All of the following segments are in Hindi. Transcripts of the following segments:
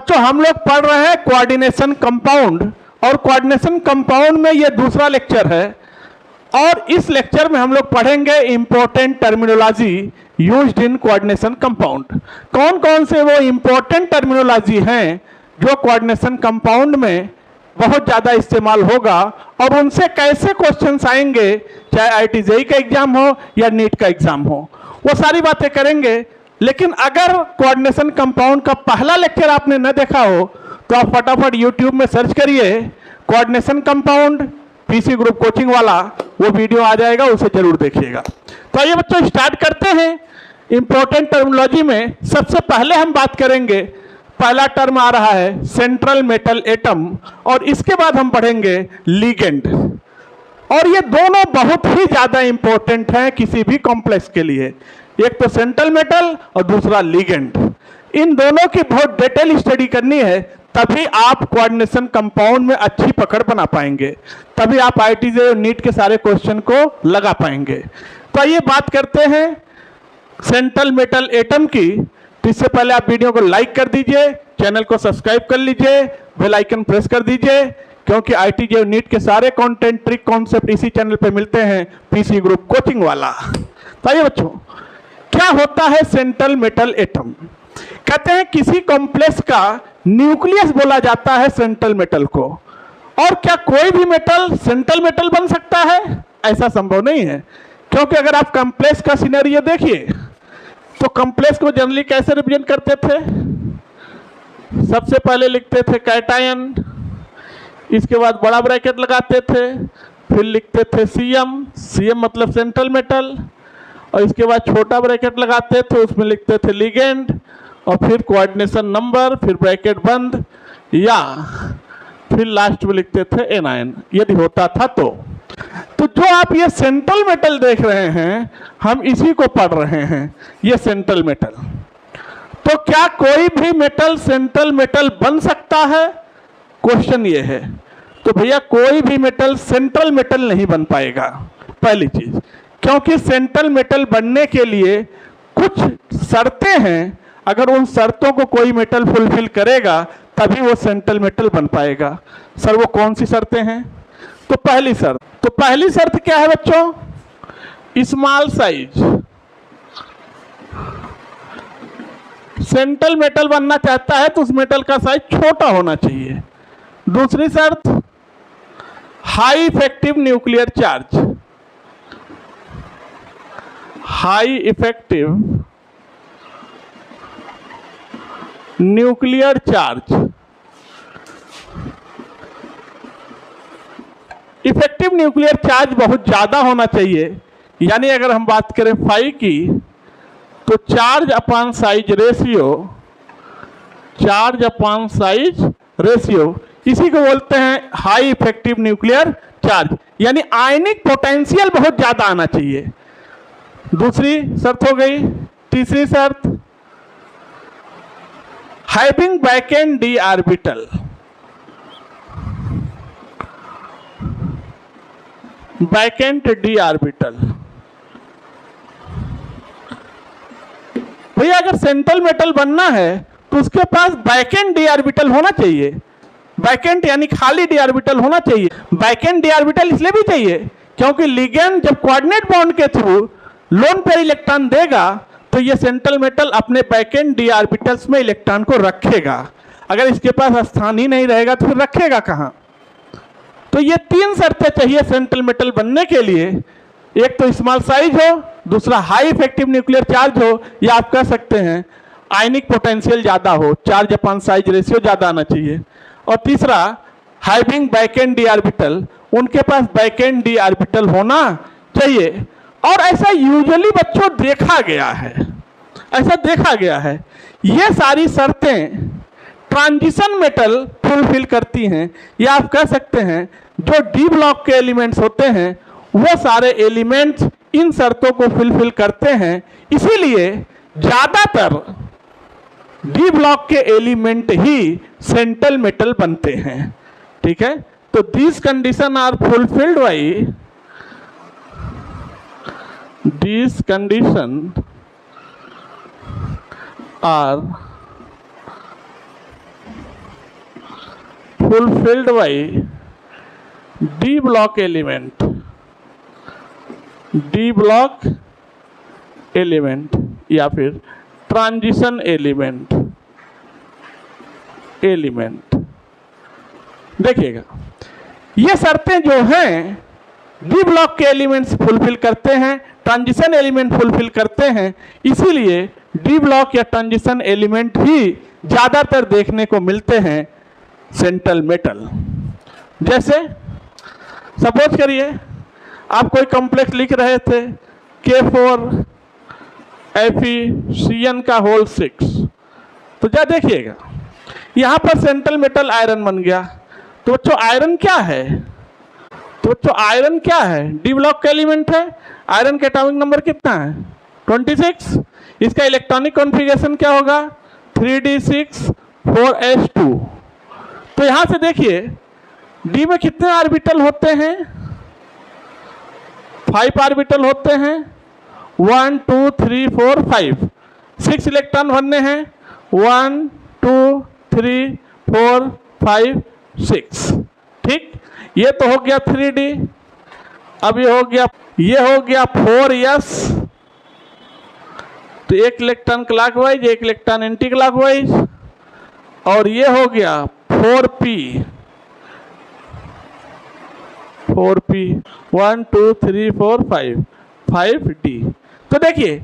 बच्चों हम लोग पढ़ रहे हैं कोऑर्डिनेशन कंपाउंड, और कोऑर्डिनेशन कंपाउंड में ये दूसरा लेक्चर है, और इस लेक्चर में हम लोग पढ़ेंगे important terminology used in coordination compound. कौन कौन से वो इंपॉर्टेंट टर्मिनोलॉजी हैं जो कोऑर्डिनेशन कंपाउंड में बहुत ज़्यादा इस्तेमाल होगा, और उनसे कैसे क्वेश्चंस आएंगे, चाहे आईआईटी जेईई का एग्जाम हो या नीट का एग्जाम हो, वो सारी बातें करेंगे। लेकिन अगर कोऑर्डिनेशन कंपाउंड का पहला लेक्चर आपने न देखा हो तो आप फटाफट यूट्यूब में सर्च करिए coordination compound PC group coaching वाला, वो वीडियो आ जाएगा, उसे जरूर देखिएगा। तो आइए बच्चों स्टार्ट करते हैं। इंपॉर्टेंट टर्मिनोलॉजी में सबसे पहले हम बात करेंगे, पहला टर्म आ रहा है सेंट्रल मेटल एटम, और इसके बाद हम पढ़ेंगे लिगेंड। और ये दोनों बहुत ही ज्यादा इंपॉर्टेंट हैं किसी भी कॉम्प्लेक्स के लिए, एक तो सेंट्रल मेटल और दूसरा लिगेंड। इन दोनों की बहुत डिटेल स्टडी करनी है, तभी आप कोऑर्डिनेशन कंपाउंड में अच्छी पकड़ बना पाएंगे, तभी आप आईआईटी जेईई और नीट के सारे क्वेश्चन को लगा पाएंगे। तो आइए बात करते हैं सेंट्रल मेटल एटम की। तो इससे पहले आप वीडियो को लाइक कर दीजिए, चैनल को सब्सक्राइब कर लीजिए, बेल आइकन प्रेस कर दीजिए, क्योंकि आईआईटी जेईई और नीट के सारे कंटेंट ट्रिक कॉन्सेप्ट इसी चैनल पे मिलते हैं, पीसी ग्रुप कोचिंग वाला। तो आइए बच्चों, क्या होता है सेंट्रल मेटल एटम? कहते हैं किसी कॉम्प्लेक्स का न्यूक्लियस बोला जाता है सेंट्रल मेटल को। और क्या कोई भी मेटल सेंट्रल मेटल बन सकता है? ऐसा संभव नहीं है, क्योंकि अगर आप कॉम्प्लेक्स का सिनेरियो देखिए तो कॉम्प्लेक्स को जनरली कैसे रिप्रेजेंट करते थे? सबसे पहले लिखते थे कैटायन, इसके बाद बड़ा ब्रैकेट लगाते थे, फिर लिखते थे सीएम, सीएम मतलब सेंट्रल मेटल, और इसके बाद छोटा ब्रैकेट लगाते थे, उसमें लिखते थे लिगेंड, और फिर कोऑर्डिनेशन नंबर, फिर ब्रैकेट बंद, या फिर लास्ट में लिखते थे एनायन, यदि होता था तो जो आप ये सेंट्रल मेटल देख रहे हैं, हम इसी को पढ़ रहे हैं, ये सेंट्रल मेटल। तो क्या कोई भी मेटल सेंट्रल मेटल बन सकता है? क्वेश्चन ये है। तो भैया कोई भी मेटल सेंट्रल मेटल नहीं बन पाएगा, पहली चीज, क्योंकि सेंट्रल मेटल बनने के लिए कुछ शर्तें हैं। अगर उन शर्तों को कोई मेटल फुलफिल करेगा तभी वो सेंट्रल मेटल बन पाएगा। सर वो कौन सी शर्तें हैं? तो पहली शर्त क्या है बच्चों? Small size. सेंट्रल मेटल बनना चाहता है तो उस मेटल का साइज छोटा होना चाहिए। दूसरी शर्त high effective nuclear charge. High effective nuclear charge. Effective nuclear charge बहुत ज्यादा होना चाहिए, यानी अगर हम बात करें 5 की तो चार्ज अपॉन साइज रेशियो, इसी को बोलते हैं हाई इफेक्टिव न्यूक्लियर चार्ज, यानी आयनिक पोटेंशियल बहुत ज्यादा आना चाहिए। दूसरी शर्त हो गई। तीसरी शर्त having vacant D orbital. Vacant D orbital, भैया अगर सेंट्रल मेटल बनना है तो उसके पास वैकेंट डी ऑर्बिटल होना चाहिए। वैकेंट यानी खाली डी ऑर्बिटल होना चाहिए। वैकेंट डी ऑर्बिटल इसलिए भी चाहिए क्योंकि लिगेंड जब कोऑर्डिनेट बॉन्ड के थ्रू लोन पेयर इलेक्ट्रॉन देगा तो ये सेंट्रल मेटल अपने वैकेंट डी ऑर्बिटल्स में इलेक्ट्रॉन को रखेगा। अगर इसके पास स्थान ही नहीं रहेगा तो फिर रखेगा कहां? तो ये 3 शर्तें चाहिए सेंट्रल मेटल बनने के लिए। एक तो स्मॉल साइज हो, दूसरा हाई इफेक्टिव न्यूक्लियर चार्ज हो, या आप कह सकते हैं आयनिक पोटेंशियल ज्यादा हो, चार्ज अपॉन साइज रेशियो ज्यादा आना चाहिए, और तीसरा हैविंग वैकेंट डी ऑर्बिटल, उनके पास वैकेंट डी ऑर्बिटल होना चाहिए। और ऐसा यूजुअली बच्चों देखा गया है, ये सारी शर्तें ट्रांजिशन मेटल फुलफिल करती हैं, या आप कह सकते हैं जो डी ब्लॉक के एलिमेंट्स होते हैं वो सारे एलिमेंट्स इन शर्तों को फुलफिल करते हैं। इसीलिए ज्यादातर डी ब्लॉक के एलिमेंट ही सेंट्रल मेटल बनते हैं। ठीक है, तो this condition are fulfilled by these conditions are fulfilled by D block element, D block element या फिर ट्रांजिशन एलिमेंट। देखिएगा, ये शर्तें जो हैं डी ब्लॉक के एलिमेंट्स फुलफिल करते हैं, ट्रांजिशन एलिमेंट फुलफिल करते हैं, इसीलिए डी ब्लॉक या ट्रांजिशन एलिमेंट ही ज़्यादातर देखने को मिलते हैं सेंट्रल मेटल। जैसे सपोज करिए आप कोई कॉम्प्लेक्स लिख रहे थे K4 FeCN का होल 6, तो क्या देखिएगा यहाँ पर सेंट्रल मेटल आयरन बन गया। तो बच्चों आयरन क्या है? तो बच्चों आयरन क्या है? डी ब्लॉक का एलिमेंट है। आयरन का एटॉमिक नंबर कितना है? 26। इसका इलेक्ट्रॉनिक कॉन्फ़िगरेशन क्या होगा? 3d6 4s2। तो यहाँ से देखिए डी में कितने ऑर्बिटल होते हैं? 5 ऑर्बिटल होते हैं। 1 2 3 4 5 6 इलेक्ट्रॉन बनने हैं। 1 2 3 4 5 6। ठीक, ये तो हो गया 3d। अब ये हो गया 4s। तो एक इलेक्ट्रॉन क्लॉकवाइज, एक इलेक्ट्रॉन एंटी क्लॉकवाइज। और ये हो गया 4p 1 2 3 4 5 5d। तो देखिए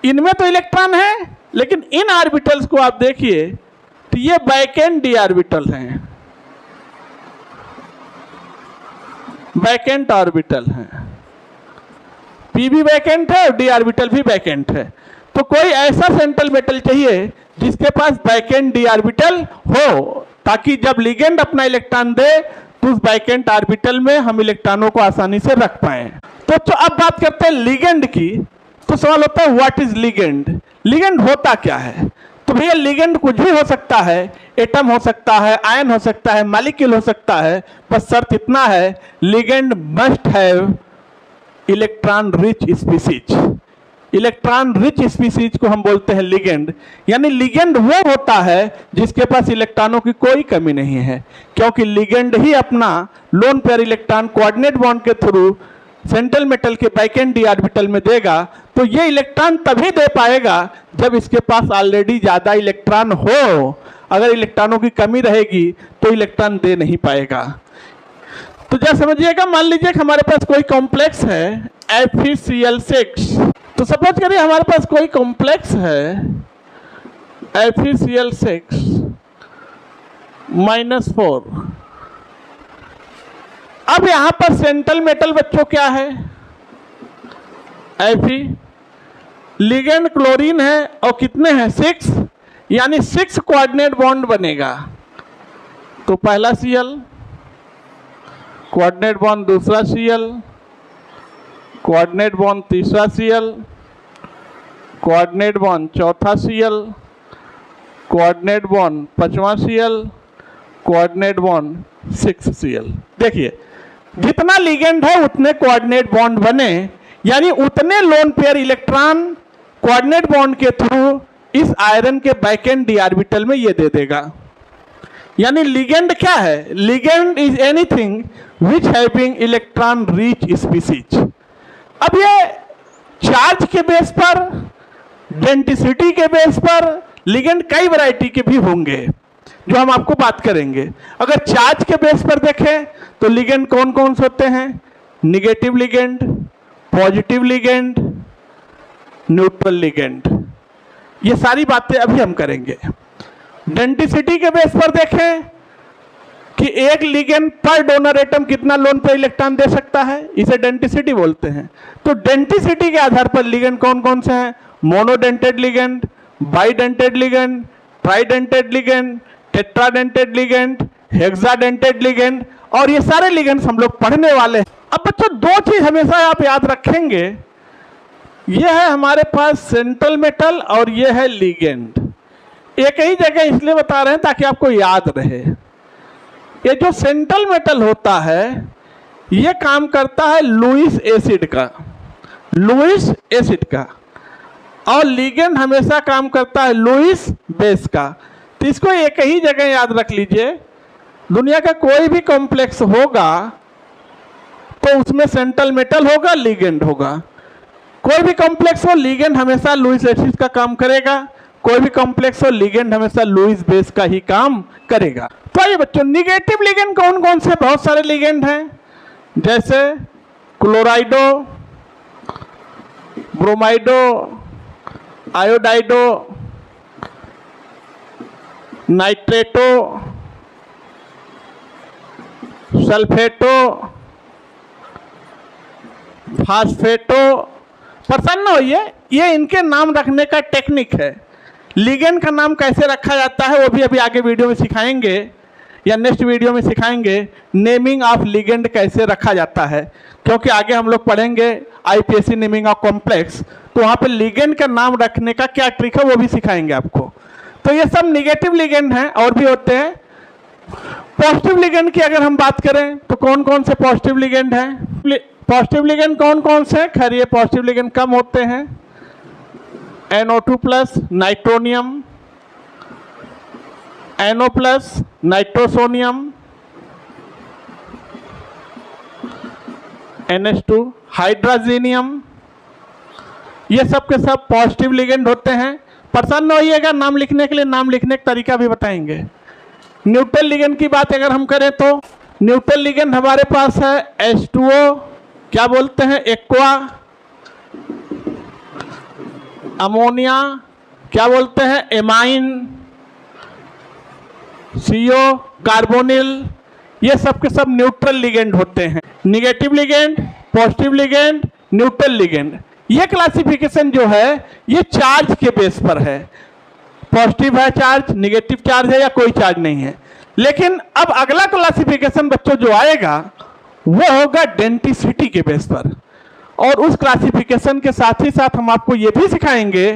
इनमें तो इलेक्ट्रॉन है, लेकिन इन ऑर्बिटल्स को आप देखिए तो ये बैकेंड डी ऑर्बिटल हैं, बैकेंट ऑर्बिटल हैं। पी भी बैकेंट है और डी ऑर्बिटल भी बैकेंट है। तो कोई ऐसा सेंट्रल मेटल चाहिए जिसके पास बैकेंट डी ऑर्बिटल हो, ताकि जब लिगेंड अपना इलेक्ट्रॉन दे तो उस बैकेंट ऑर्बिटल में हम इलेक्ट्रॉनों को आसानी से रख पाए। तो अब बात करते हैं लिगेंड की। तो सवाल होता है व्हाट इज लिगेंड? लिगेंड होता क्या है? तो भैया लिगेंड कुछ भी हो सकता है, एटम हो सकता है, आयन हो सकता है, मॉलिक्यूल हो सकता है, बस शर्त इतना है ligand must have electron rich species. Electron rich species को हम बोलते हैं लिगेंड। यानी लिगेंड वो होता है जिसके पास इलेक्ट्रॉनों की कोई कमी नहीं है, क्योंकि लिगेंड ही अपना lone pair electron coordinate bond के थ्रू सेंट्रल मेटल के बैकेंट डी ऑर्बिटल में देगा। तो ये इलेक्ट्रॉन तभी दे पाएगा जब इसके पास ऑलरेडी ज़्यादा इलेक्ट्रॉन हो। अगर इलेक्ट्रॉनों की कमी रहेगी तो इलेक्ट्रॉन दे नहीं पाएगा। तो जरा समझिएगा, मान लीजिए कि हमारे पास कोई कॉम्प्लेक्स है FeCl6। तो सपोज करिए हमारे पास कोई कॉम्प्लेक्स है FeCl6 -4। अब यहां पर सेंट्रल मेटल बच्चों क्या है? Fe। लिगेंड क्लोरीन है और कितने हैं? 6, यानी 6 कोऑर्डिनेट बॉन्ड बनेगा। तो पहला Cl, कोऑर्डिनेट बॉन्ड दूसरा Cl, कोऑर्डिनेट बॉन्ड तीसरा Cl, कोऑर्डिनेट बॉन्ड चौथा Cl, कोऑर्डिनेट बॉन्ड पांचवा Cl, कोऑर्डिनेट बॉन्ड 6 Cl। देखिए जितना लिगेंड है उतने कोऑर्डिनेट बॉन्ड बने, यानी उतने lone pair electron coordinate bond के थ्रू इस आयरन के बैकेंट डी ऑर्बिटल में ये दे देगा। यानी लिगेंड क्या है? Ligand is anything which having electron rich species. अब ये चार्ज के बेस पर, डेंसिटी के बेस पर लिगेंड कई वैरायटी के भी होंगे जो हम आपको बात करेंगे। अगर चार्ज के बेस पर देखें तो लिगेंड कौन कौन से होते हैं? Negative ligand, positive ligand, neutral ligand. ये सारी बातें अभी हम करेंगे। डेंसिटी के बेस पर देखें कि एक लिगेंड पर डोनर एटम कितना लोन पे इलेक्ट्रॉन दे सकता है, इसे डेंसिटी बोलते हैं। तो डेंसिटी के आधार पर लिगेंड कौन कौन से हैं? Monodentate ligand, bidentate ligand, ट्राइडेंटेड ligand, tetradentate ligand, hexadentate ligand, और ये सारे लिगेंड्स हम लोग पढ़ने वाले हैं। अब बच्चों दो चीज हमेशा आप याद रखेंगे, ये है हमारे पास सेंट्रल मेटल और ये है लिगेंड। एक ही जगह इसलिए बता रहे हैं ताकि आपको याद रहे। ये जो सेंट्रल मेटल होता है ये काम करता है लुईस एसिड का, लुईस एसिड का, और लिगेंड हमेशा काम करता है लुईस बेस का। तो इसको एक ही जगह याद रख लीजिए दुनिया का कोई भी कॉम्प्लेक्स होगा तो उसमें सेंट्रल मेटल होगा, लिगेंड होगा। कोई भी कॉम्प्लेक्स हो, लिगेंड हमेशा लुईस एसिड का काम करेगा। कोई भी कॉम्प्लेक्स हो, लिगेंड हमेशा लुईस बेस का ही काम करेगा। तो आइए बच्चों, निगेटिव लिगेंड कौन कौन से? बहुत सारे लिगेंड हैं, जैसे क्लोराइडो, ब्रोमाइडो, आयोडाइडो, नाइट्रेटो, सल्फेटो, फास्फेटो। प्रसन्न होइए, ये इनके नाम रखने का टेक्निक है। लिगेंड का नाम कैसे रखा जाता है वो भी अभी आगे वीडियो में सिखाएंगे, या नेक्स्ट वीडियो में सिखाएंगे नेमिंग ऑफ लिगेंड कैसे रखा जाता है, क्योंकि आगे हम लोग पढ़ेंगे आईपीएससी नेमिंग ऑफ कॉम्प्लेक्स, तो वहाँ पे लिगेंड का नाम रखने का क्या ट्रिक है वो भी सिखाएंगे आपको। तो ये सब निगेटिव लिगेंड हैं, और भी होते हैं। पॉजिटिव लिगेंड की अगर हम बात करें तो कौन कौन से पॉजिटिव लिगेंड हैं? पॉजिटिव लिगेंड कौन कौन से? खैर ये पॉजिटिव लिगेंड कम होते हैं। NO2 plus nitronium, NO plus nitrosonium, NH2 हाइड्रोजीनियम, ये सब के सब पॉजिटिव लिगेंड होते हैं। प्रसन्न होइएगा, नाम लिखने के लिए नाम लिखने का तरीका भी बताएंगे। न्यूट्रल लिगेंड की बात अगर हम करें तो न्यूट्रल लिगेंड हमारे पास है H2O, क्या बोलते हैं, एक्वा, अमोनिया, क्या बोलते हैं, एमाइन, CO, कार्बोनिल, ये सब के सब न्यूट्रल लिगेंड होते हैं। Negative ligand, positive ligand, neutral ligand, ये क्लासिफिकेशन जो है ये चार्ज के बेस पर है। पॉजिटिव है चार्ज, निगेटिव चार्ज है, या कोई चार्ज नहीं है। लेकिन अब अगला क्लासिफिकेशन बच्चों जो आएगा वो होगा डेंसिटी के बेस पर, और उस क्लासिफिकेशन के साथ ही साथ हम आपको ये भी सिखाएंगे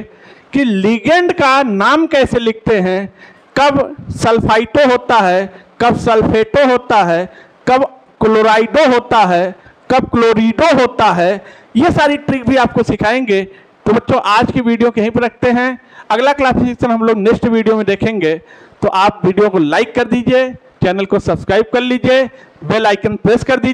कि लिगेंड का नाम कैसे लिखते हैं, कब सल्फाइटो होता है, कब सल्फेटो होता है, कब क्लोराइडो होता है, कब क्लोरीडो होता है, ये सारी ट्रिक भी आपको सिखाएंगे। तो बच्चों आज की वीडियो को यहीं पर रखते हैं, अगला क्लासिफिकेशन हम लोग नेक्स्ट वीडियो में देखेंगे। तो आप वीडियो को लाइक कर दीजिए, चैनल को सब्सक्राइब कर लीजिए, बेल आइकन प्रेस कर दीजिए।